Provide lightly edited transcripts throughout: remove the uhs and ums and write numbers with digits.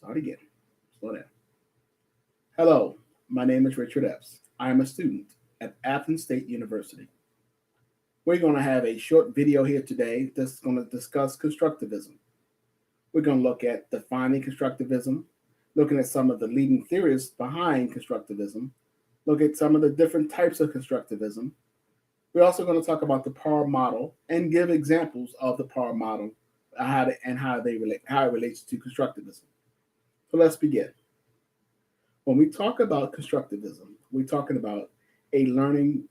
Start again. Slow down. Hello, my name is Richard Epps. I am a student at Athens State University. We're going to have a short video here today that's going to discuss constructivism. We're going to look at defining constructivism, looking at some of the leading theorists behind constructivism, look at some of the different types of constructivism. We're also going to talk about the power model and give examples of the power model how it relates to constructivism. So let's begin. When we talk about constructivism, we're talking about a learning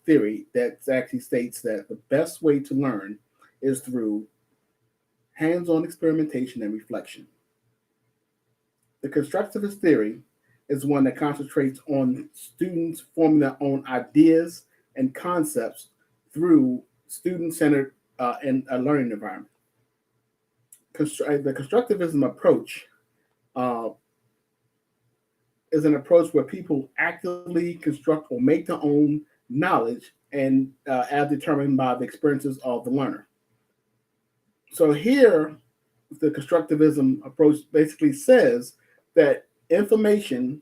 theory that actually states that the best way to learn is through hands-on experimentation and reflection. The constructivist theory is one that concentrates on students forming their own ideas and concepts through student-centered and a learning environment. The constructivism approach is an approach where people actively construct or make their own knowledge and as determined by the experiences of the learner. So here, the constructivism approach basically says that information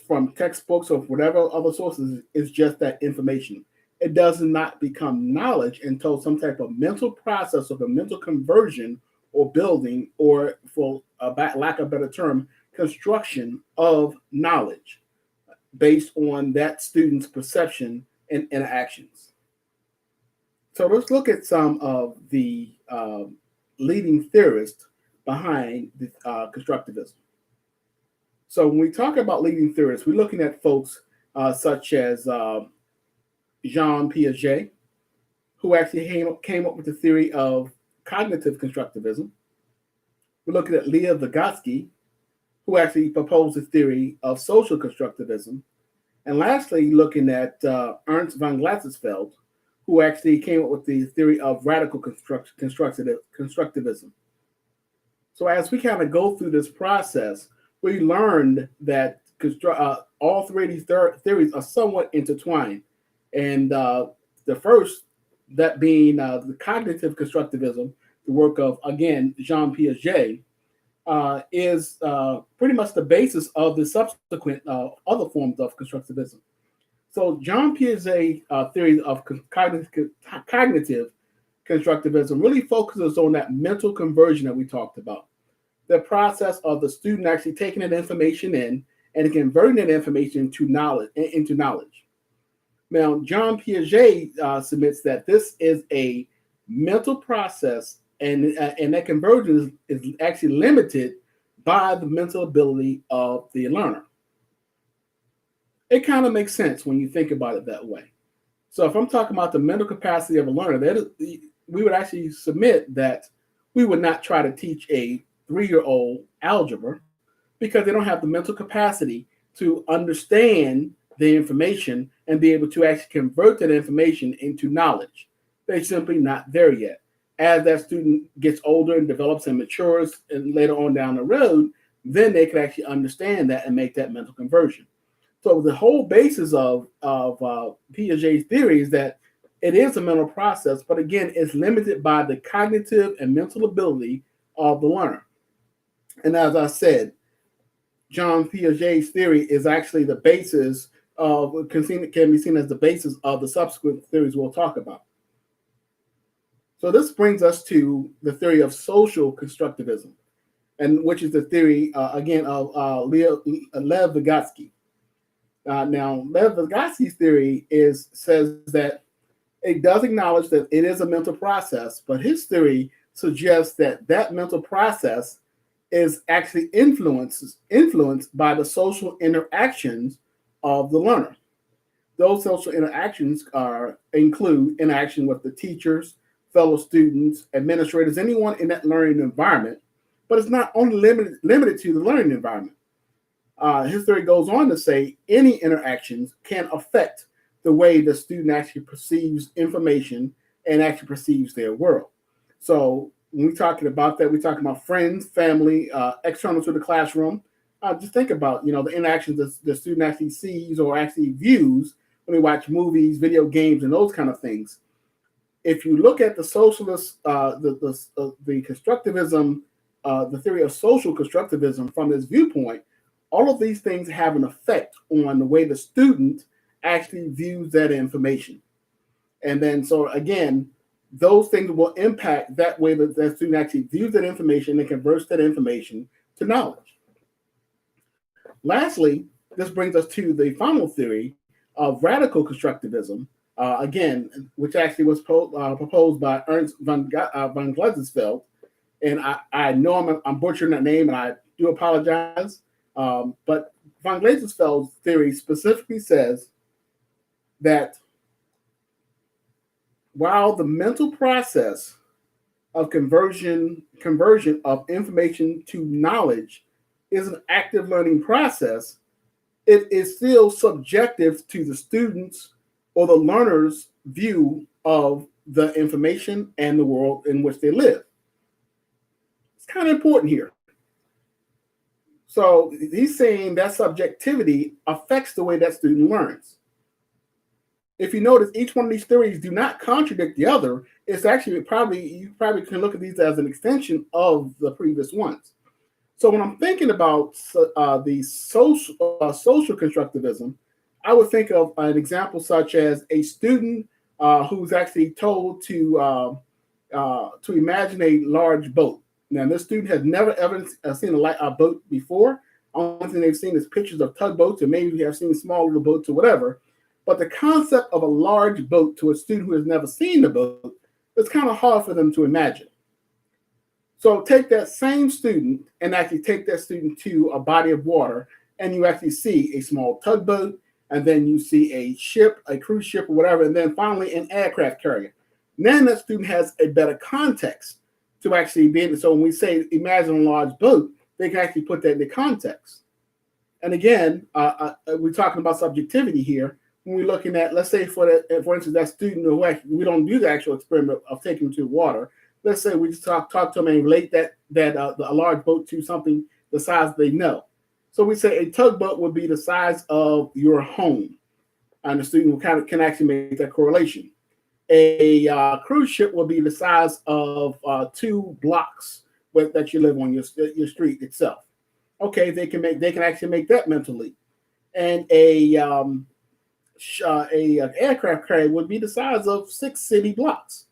from textbooks or whatever other sources is just that information. It does not become knowledge until some type of mental process or a mental conversion or building, or for lack of a better term, construction of knowledge based on that student's perception and interactions. So let's look at some of the leading theorists behind the, constructivism. So when we talk about leading theorists, we're looking at folks such as Jean Piaget, who actually came up with the theory of cognitive constructivism. We're looking at Leah Vygotsky, who actually proposed the theory of social constructivism. And lastly, looking at Ernst von Glasersfeld, who actually came up with the theory of radical constructivism. So as we kind of go through this process, we learned that all three of these theories are somewhat intertwined. And the first, that being the cognitive constructivism, the work of, again, Jean Piaget, is pretty much the basis of the subsequent other forms of constructivism. So Jean Piaget's theory of cognitive constructivism really focuses on that mental conversion that we talked about. The process of the student actually taking that information in and converting that information into knowledge. Now, Jean Piaget submits that this is a mental process, and that conversion is actually limited by the mental ability of the learner. It kind of makes sense when you think about it that way. So if I'm talking about the mental capacity of a learner, we would actually submit that we would not try to teach a 3-year-old algebra because they don't have the mental capacity to understand the information and be able to actually convert that information into knowledge. They're simply not there yet. As that student gets older and develops and matures and later on down the road, then they can actually understand that and make that mental conversion. So the whole basis of Piaget's theory is that it is a mental process, but again, it's limited by the cognitive and mental ability of the learner. And as I said, Jean Piaget's theory is actually the basis of, can be seen as the basis of the subsequent theories we'll talk about. So this brings us to the theory of social constructivism, and which is the theory, again, of Lev Vygotsky. Now, Lev Vygotsky's theory says that it does acknowledge that it is a mental process, but his theory suggests that that mental process is actually influenced by the social interactions of the learner. Those social interactions include interaction with the teachers, fellow students, administrators, anyone in that learning environment, but it's not only limited to the learning environment. His theory goes on to say any interactions can affect the way the student actually perceives information and actually perceives their world. So when we're talking about that, we're talking about friends, family, external to the classroom. Just think about, the interactions that the student actually sees or actually views when they watch movies, video games, and those kind of things. If you look at the socialist, the constructivism the theory of social constructivism from this viewpoint, all of these things have an effect on the way the student actually views that information. And then, so again, those things will impact that way that the student actually views that information and converts that information to knowledge. Lastly, this brings us to the final theory of radical constructivism, again, which actually was proposed by Ernst von Glezensfeld. And I know I'm butchering that name, and I do apologize. But von Glezensfeld's theory specifically says that while the mental process of conversion of information to knowledge is an active learning process, it is still subjective to the students or the learner's view of the information and the world in which they live. It's kind of important here. So he's saying that subjectivity affects the way that student learns. If you notice, each one of these theories do not contradict the other. It's actually you probably can look at these as an extension of the previous ones. So when I'm thinking about the social constructivism, I would think of an example such as a student who's actually told to imagine a large boat. Now, this student has never ever seen a boat before. Only thing they've seen is pictures of tugboats, or maybe have seen small little boats or whatever. But the concept of a large boat to a student who has never seen the boat is kind of hard for them to imagine. So take that same student and actually take that student to a body of water, and you actually see a small tugboat, and then you see a ship, a cruise ship or whatever, and then finally an aircraft carrier. Then that student has a better context to actually be in. So when we say imagine a large boat, they can actually put that into context. And again, we're talking about subjectivity here. When we're looking at, let's say for instance, that student who actually, we don't do the actual experiment of taking them to water. Let's say we just talk to them and relate that a large boat to something the size they know. So we say a tugboat would be the size of your home, and the student can actually make that correlation. A cruise ship will be the size of 2 blocks that you live on your street itself. Okay, they can actually make that mentally, and a aircraft carrier would be the size of 6 city blocks.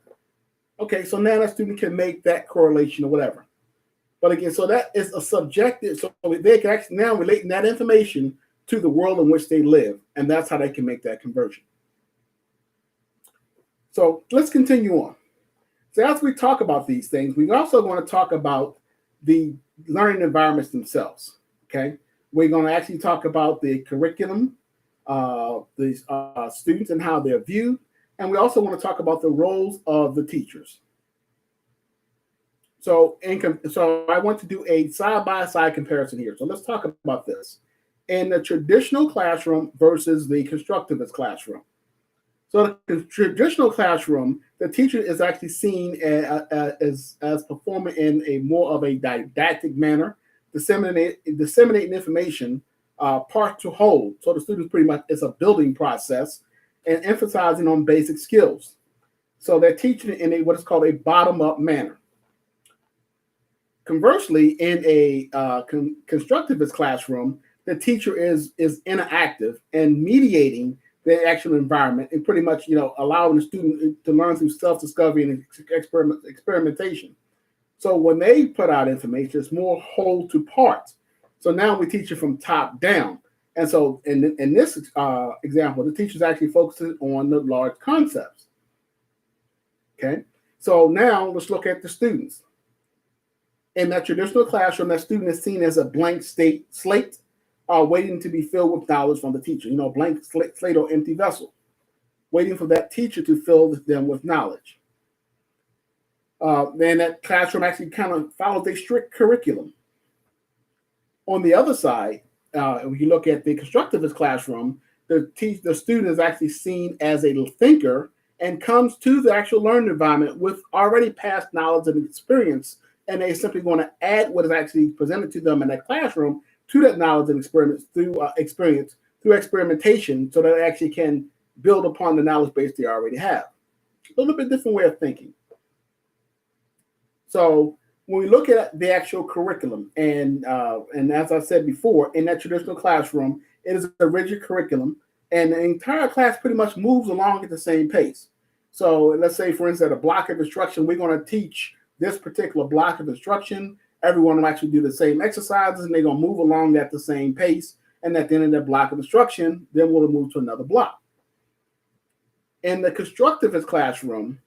Okay, so now that student can make that correlation or whatever. But again, so that is a subjective, so they can actually now relate that information to the world in which they live, and that's how they can make that conversion. So let's continue on. So as we talk about these things, we also want to talk about the learning environments themselves, okay? We're going to actually talk about the curriculum, the students and how they're viewed, and we also want to talk about the roles of the teachers. So I want to do a side-by-side comparison here. So let's talk about this. In the traditional classroom versus the constructivist classroom. So the traditional classroom, the teacher is actually seen as performing in a more of a didactic manner, disseminating information part to whole. So the students pretty much, it's a building process and emphasizing on basic skills. So they're teaching in what is called a bottom-up manner. Conversely, in a constructivist classroom, the teacher is interactive and mediating the actual environment and pretty much, allowing the student to learn through self-discovery and experimentation. So when they put out information, it's more whole to part. So now we teach it from top down. And so in this example, the teacher's actually focusing on the large concepts. Okay, so now let's look at the students. In that traditional classroom, that student is seen as a blank slate, waiting to be filled with knowledge from the teacher. Blank slate or empty vessel, waiting for that teacher to fill them with knowledge. Then that classroom actually kind of follows a strict curriculum. On the other side, if you look at the constructivist classroom, the student is actually seen as a thinker and comes to the actual learning environment with already past knowledge and experience, and they're simply going to add what is actually presented to them in that classroom to that knowledge and experience through experimentation, so that they actually can build upon the knowledge base they already have. A little bit different way of thinking. So when we look at the actual curriculum, and as I said before, in that traditional classroom, it is a rigid curriculum, and the entire class pretty much moves along at the same pace. So let's say, for instance, a block of instruction, we're going to teach this particular block of instruction. Everyone will actually do the same exercises, and they're going to move along at the same pace. And at the end of that block of instruction, then we'll move to another block. In the constructivist classroom,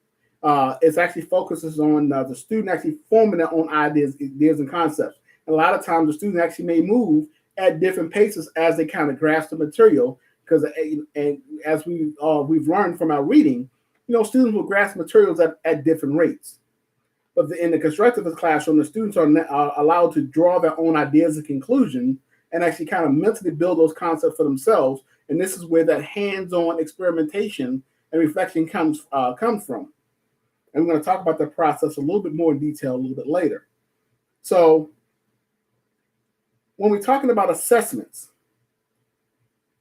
it actually focuses on the student actually forming their own ideas and concepts. And a lot of times, the student actually may move at different paces as they kind of grasp the material. Because, and as we've learned from our reading, students will grasp materials at different rates. But in the constructivist classroom, the students are allowed to draw their own ideas and conclusions and actually kind of mentally build those concepts for themselves. And this is where that hands-on experimentation and reflection comes from. And we're going to talk about the process a little bit more in detail a little bit later. So when we're talking about assessments,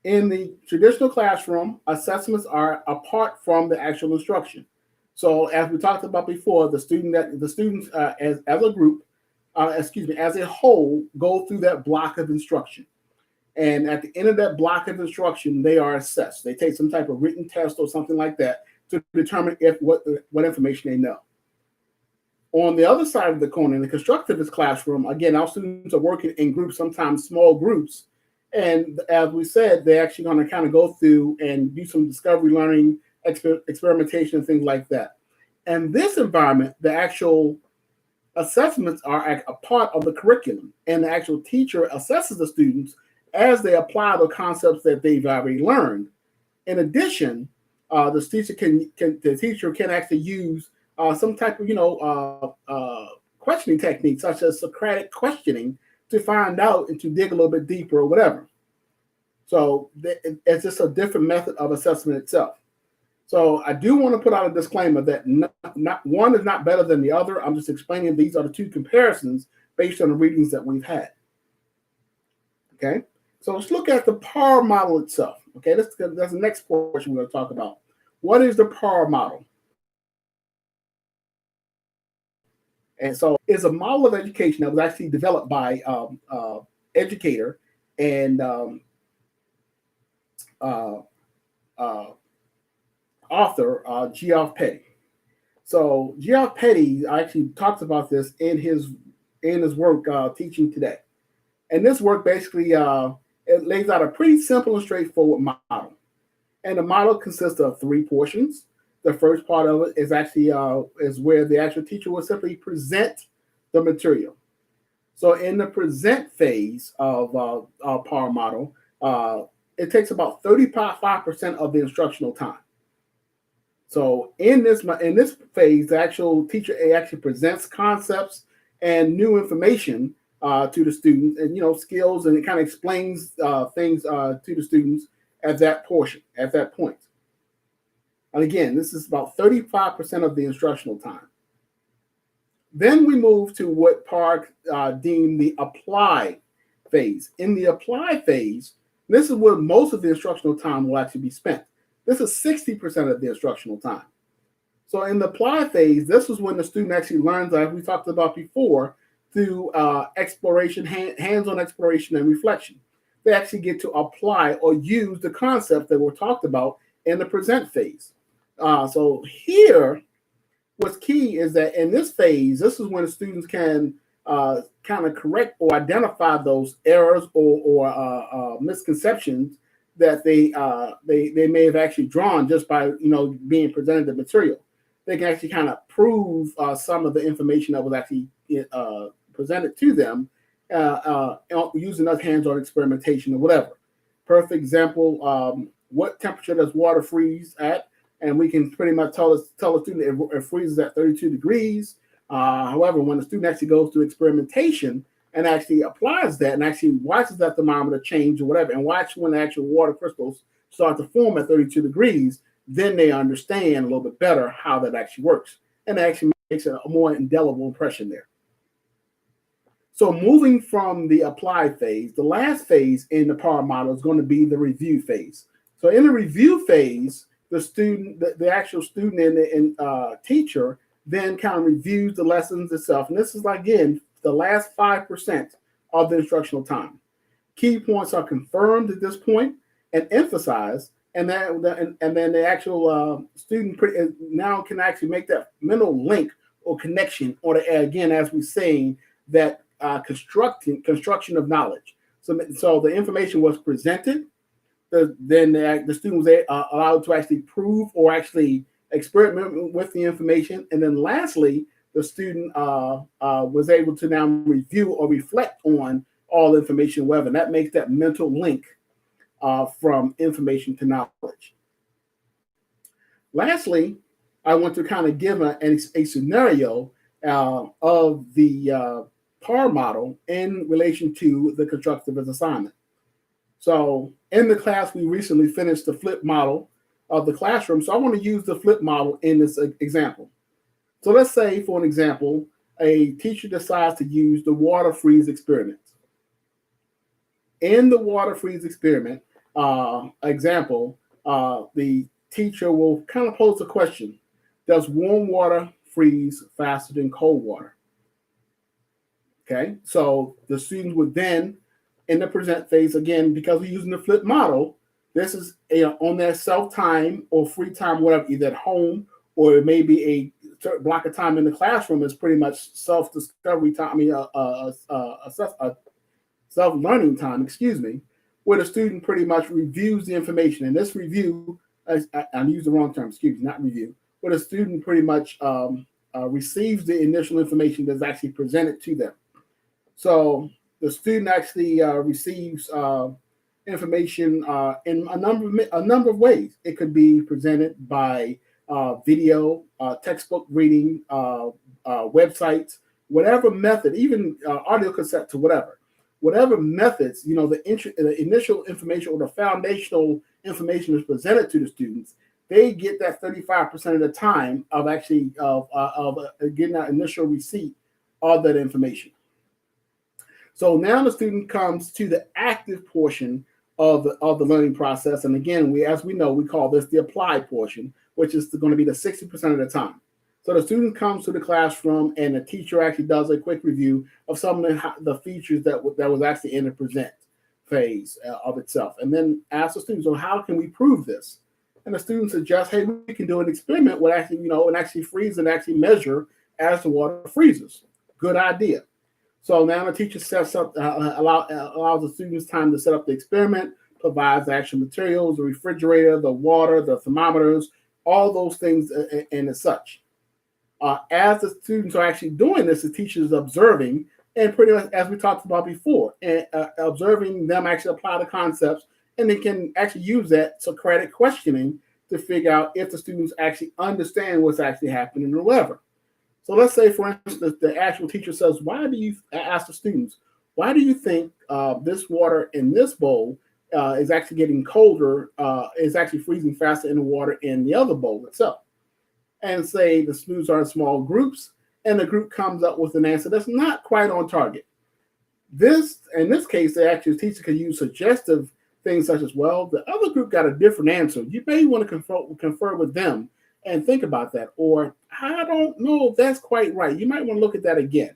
in the traditional classroom, assessments are apart from the actual instruction. So as we talked about before, the students as a group, as a whole, go through that block of instruction. And at the end of that block of instruction, they are assessed. They take some type of written test or something like that to determine what information they know. On the other side of the coin, in the constructivist classroom, again, our students are working in groups, sometimes small groups. And as we said, they're actually going to kind of go through and do some discovery learning, experimentation, and things like that. And this environment, the actual assessments are a part of the curriculum, and the actual teacher assesses the students as they apply the concepts that they've already learned. In addition, the teacher can actually use some type of questioning techniques, such as Socratic questioning, to find out and to dig a little bit deeper or whatever. So it's just a different method of assessment itself. So I do want to put out a disclaimer that not one is not better than the other. I'm just explaining these are the two comparisons based on the readings that we've had. Okay, so let's look at the PAR model itself. Okay, that's the next portion we're going to talk about. What is the PAR model? And so it's a model of education that was actually developed by educator and author Geoff Petty. So Geoff Petty actually talks about this in his work, Teaching Today. And this work basically it lays out a pretty simple and straightforward model. And the model consists of 3 portions. The first part of it is actually is where the actual teacher will simply present the material. So in the present phase of our PAR model, it takes about 35% of the instructional time. So in this phase, the actual teacher actually presents concepts and new information to the students, and skills, and it kind of explains things to the students at that point. And again, this is about 35% of the instructional time. Then we move to what PAR deemed the apply phase. In the apply phase, this is where most of the instructional time will actually be spent. This is 60% of the instructional time. So in the apply phase, this is when the student actually learns, as we talked about before, through exploration, hands-on exploration and reflection. They actually get to apply or use the concepts that were talked about in the present phase. So here, what's key is that in this phase, this is when the students can kind of correct or identify those errors or misconceptions that they may have actually drawn just by being presented the material. They can actually kind of prove some of the information that was actually presented to them using us hands-on experimentation or whatever. Perfect example: what temperature does water freeze at? And we can pretty much tell a student it freezes at 32 degrees. However, when the student actually goes through experimentation and actually applies that and actually watches that thermometer change or whatever, and watch when the actual water crystals start to form at 32 degrees, then they understand a little bit better how that actually works. And it actually makes a more indelible impression there. So moving from the apply phase, the last phase in the PAR model is going to be the review phase. So in the review phase, the actual student and teacher then kind of reviews the lessons itself. And this is, again, the last 5% of the instructional time. Key points are confirmed at this point and emphasized, and then the actual student now can actually make that mental link or connection, or again, as we're saying, that construction of knowledge. So the information was presented, then the student was allowed to actually prove or actually experiment with the information, and then lastly, the student was able to now review or reflect on all information, whatever. And that makes that mental link from information to knowledge. Lastly, I want to kind of give a scenario of the PAR model in relation to the constructivist assignment. So in the class, we recently finished the flip model of the classroom. So I want to use the flip model in this example. So let's say, for an example, a teacher decides to use the water freeze experiment. In the water freeze experiment example, the teacher will kind of pose a question: does warm water freeze faster than cold water? Okay, so the students would then, in the present phase, again, because we're using the flip model, this is on their self-time or free time, whatever, either at home or it may be a certain block of time in the classroom. Is pretty much self-discovery time, self-learning time, where the student pretty much reviews the information. And this review, I'm using the wrong term, not review, where the student pretty much receives the initial information that's actually presented to them. So the student actually receives information in a number of ways. It could be presented by video, textbook reading, websites, whatever method, even audio cassette to whatever methods, the initial information or the foundational information is presented to the students. They get that 35% of the time of actually getting that initial receipt of that information. So now the student comes to the active portion of the learning process. And again, as we know, we call this the applied portion, which is going to be the 60% of the time. So the student comes to the classroom and the teacher actually does a quick review of some of the features that was actually in the present phase of itself. And then ask the students, so how can we prove this? And the student suggests, hey, we can do an experiment with actually, and actually freeze and actually measure as the water freezes. Good idea. So now the teacher sets up, allows the students time to set up the experiment, provides the actual materials, the refrigerator, the water, the thermometers, all those things and as such. As the students are actually doing this, the teacher is observing, and pretty much as we talked about before, and observing them actually apply the concepts, and they can actually use that Socratic questioning to figure out if the students actually understand what's actually happening or whatever. So let's say, for instance, the actual teacher says, ask the students, why do you think this water in this bowl is actually getting colder, is actually freezing faster in the water in the other bowl itself? And say the students are in small groups, and the group comes up with an answer that's not quite on target. In this case, the actual teacher can use suggestive things such as, well, the other group got a different answer. You may want to confer with them and think about that. Or, I don't know if that's quite right. You might want to look at that again.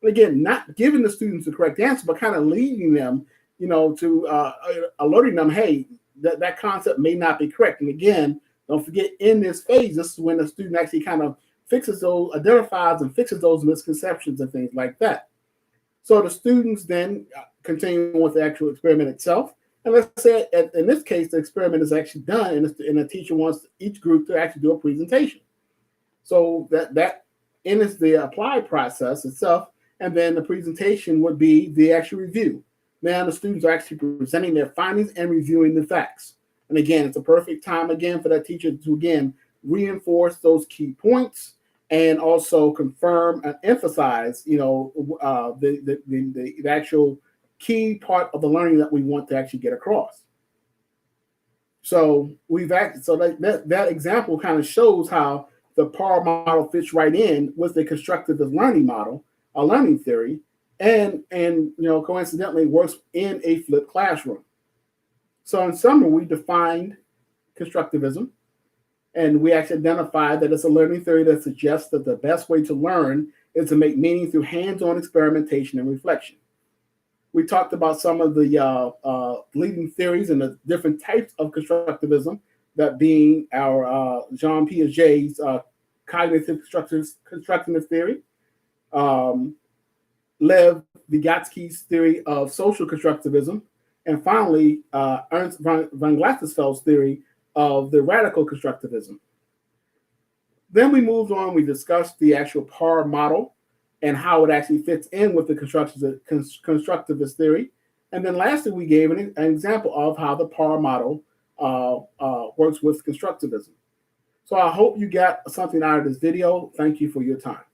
But again, not giving the students the correct answer, but kind of leading them, to alerting them, hey, that concept may not be correct. And again, don't forget, in this phase, this is when the student actually kind of identifies and fixes those misconceptions and things like that. So the students then continue with the actual experiment itself. And let's say, in this case, the experiment is actually done, and the teacher wants each group to actually do a presentation. So that ends the applied process itself, and then the presentation would be the actual review. Now the students are actually presenting their findings and reviewing the facts. And again, it's a perfect time again for that teacher to again reinforce those key points and also confirm and emphasize, the actual key part of the learning that we want to actually get across. So that example kind of shows how the PAR model fits right in with the constructivist learning model, a learning theory, and coincidentally works in a flipped classroom. So in summary, we defined constructivism, And we actually identified that it's a learning theory that suggests that the best way to learn is to make meaning through hands-on experimentation and reflection. We talked about some of the leading theories and the different types of constructivism, that being our Jean Piaget's cognitive constructionist theory, Lev Vygotsky's theory of social constructivism, and finally, Ernst von Glasselfeld's theory of the radical constructivism. Then we moved on, we discussed the actual PAR model and how it actually fits in with the constructivist theory. And then lastly, we gave an example of how the PAR model works with constructivism. So I hope you got something out of this video. Thank you for your time.